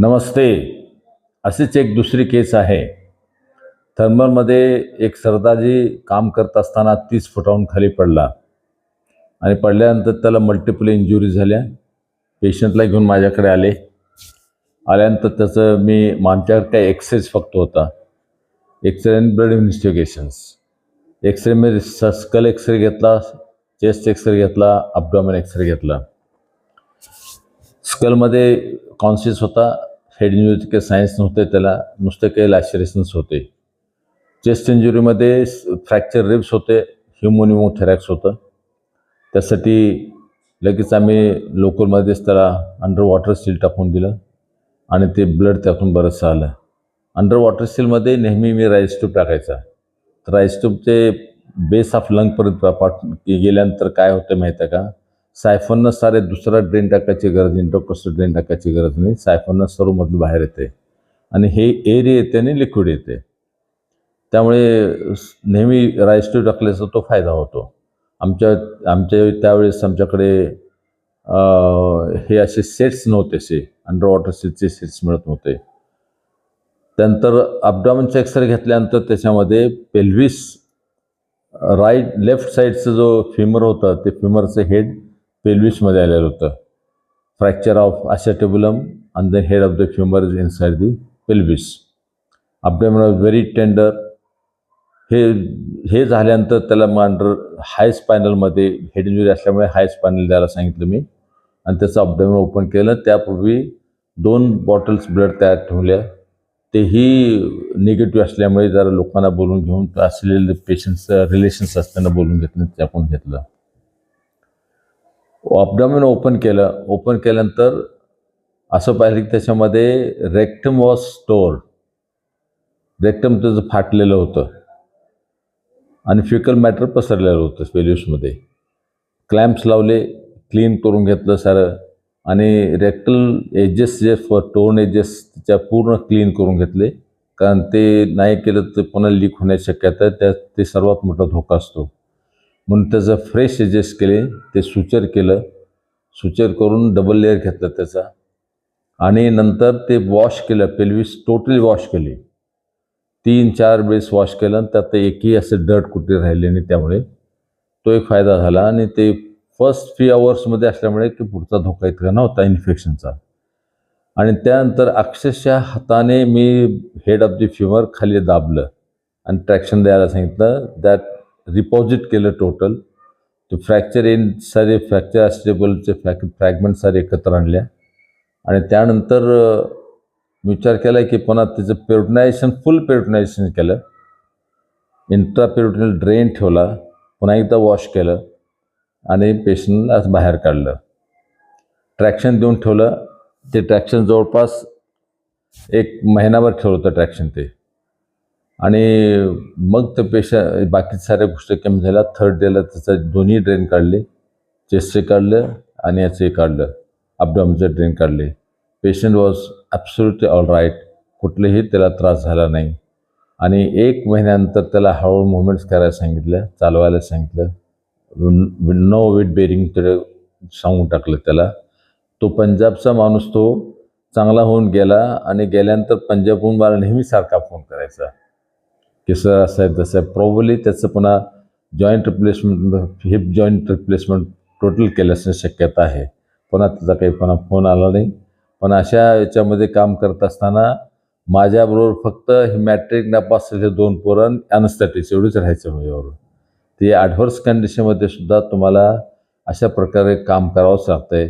नमस्ते. अशीच एक दुसरी केस आहे. थर्मलमध्ये एक सरदारजी काम करत असताना 30 फुटाहून खाली पडला आणि पडल्यानंतर त्याला मल्टिपल इंजुरी झाल्या. पेशंटला घेऊन माझ्याकडे आल्यानंतर त्याचं आमच्याकडे काही एक्सरेज फक्त होता. X-ray and blood investigations. एक्सरेमध्ये स्कल एक्सरे घेतला, चेस्ट एक्सरे घेतला, अब्डॉमेन एक्सरे घेतला. स्कलमध्ये कॉन्शियस होता. हेड इंजुरीचे काही सायन्स नव्हते त्याला, नुसते काही लॅशरेशन्स होते. चेस्ट इंजुरीमध्ये फ्रॅक्चर रिब्स होते, ह्युमोनिमोथेरॅक्स होतं. त्यासाठी लगेच आम्ही लोकलमध्येच त्याला अंडर वॉटर सील टाकून दिलं आणि ते ब्लड त्यातून बरंचसं आलं. अंडर वॉटर सीलमध्ये नेहमी मी राईस ट्यूब टाकायचा. तर राईस ट्यूबचे बेस ऑफ लंगपर्यंत गेल्यानंतर काय होतं माहीत आहे का, सायफननं सारे दुसरा ड्रेन टाकायची गरज नाही, इंटरकोस्टल ड्रेन टाकायची गरज नाही. सायफननं सर्व मधलं बाहेर येते आणि हे एअर येते आणि लिक्विड येते. त्यामुळे नेहमी राईस ट्यूब टाकल्याचा तो फायदा होतो. आमच्या त्यावेळेस आमच्याकडे हे असे सेट्स नव्हते, असे अंडर वॉटर सीलचे सेट्स मिळत नव्हते. त्यानंतर अब्डॉमेनचा एक्सरे घेतल्यानंतर त्याच्यामध्ये पेल्व्हिस लेफ्ट साईडचं जो फिमर होतं ते फिमरचं हेड पेल्व्हिसमध्ये आलेलं होतं. Fracture of acetabulum and the head of the femur is inside the pelvis. Abdomen was very tender. हे झाल्यानंतर त्याला अंडर हाय स्पायनलमध्ये हेड इंजुरी असल्यामुळे हाय स्पायनल द्यायला सांगितलं मी आणि त्याचं अब्डॉमेन ओपन केलं. त्यापूर्वी 2 बॉटल्स ब्लड तयार ठेवल्या. तेही निगेटिव्ह असल्यामुळे जरा लोकांना बोलून घेऊन असलेले पेशंट्सचं रिलेशन्स असताना बोलून घेतलं, त्याकडून घेतलं. अब्डॉमेन ओपन केल्यानंतर असं पाहिलं की त्याच्यामध्ये रेक्टम वॉज स्टोअर्ड. रेक्टम त्याचं फाटलेलं होतं आणि फिकल मॅटर पसरलेलं होतं पेल्व्हिसमध्ये. क्लॅम्प्स लावले, क्लीन करून घेतलं सारं आणि रेक्टल एजेस जे टोर्न एजेस त्या पूर्ण क्लीन करून घेतले, कारण ते नाही केलं तर पुन्हा लीक होण्याची शक्यता आहे. ते सर्वात मोठा धोका असतो. म्हणून त्याचं फ्रेश एजेस केले, ते सुचर केलं, सुचर करून डबल लेअर घेतलं त्याचा आणि नंतर ते वॉश केलं. पेल्व्हिस टोटली वॉश केली. 3-4 वेळेस वॉश केलं आणि त्यात एकही असं डर्ट कुठे राहिले नाही. त्यामुळे तो एक फायदा झाला आणि ते फर्स्ट फ्यू आवर्समध्ये असल्यामुळे की पुढचा धोका इतका नव्हता इन्फेक्शनचा. आणि त्यानंतर अक्षरशः हाताने मी हेड ऑफ द फ्युमर खाली दाबलं आणि ट्रॅक्शन द्यायला सांगितलं. दॅट रिपॉझिट केलं टोटल. तो फ्रॅक्चर अस्टेबलचे फ्रॅगमेंट सारे एकत्र आणल्या आणि त्यानंतर विचार केला की पुन्हा त्याचं फुल पेरिटोनायझेशन केलं. इंट्रापेरिटोनियल ड्रेन ठेवला, पुन्हा एकदा वॉश केलं आणि पेशंटला बाहेर काढलं. ट्रॅक्शन देऊन ठेवलं. ते ट्रॅक्शन जवळपास 1 महिनाभर ठेवलं होतं ट्रॅक्शन ते. आणि मग ते बाकी साऱ्या गोष्टी कमी झाल्या. 3rd डेला त्याचं दोन्ही ड्रेन काढले, चेस्टचे काढलं आणि याचे काढलं, अब्डॉमेनचे ड्रेन काढले. Patient was absolutely all right. कुठलेही त्याला त्रास झाला नाही आणि 1 महिन्यानंतर त्याला हळूहळू मुवमेंट्स करायला सांगितलं, चालवायला सांगितलं. नो वेट बेरिंग सांगून टाकलं त्याला. तो पंजाबचा माणूस तो चांगला होऊन गेला आणि गेल्यानंतर पंजाबहून मला नेहमी सारखा फोन करायचा की सर असं आहे तसं आहे. प्रॉब्ली त्याचं पुन्हा हिप जॉईंट रिप्लेसमेंट टोटल केल्याची शक्यता आहे. पुन्हा त्याचा फोन आला नाही. पण अशा याच्यामध्ये काम करत असताना माझ्याबरोबर फक्त मॅट्रिक नापास असलेले 2 पोरं ॲनेस्थेटिस्ट एवढंच राहायचं माझ्याबरोबर. ते ॲडव्हर्स कंडिशनमध्ये सुद्धा तुम्हाला अशा प्रकारे काम करावंच लागतं आहे.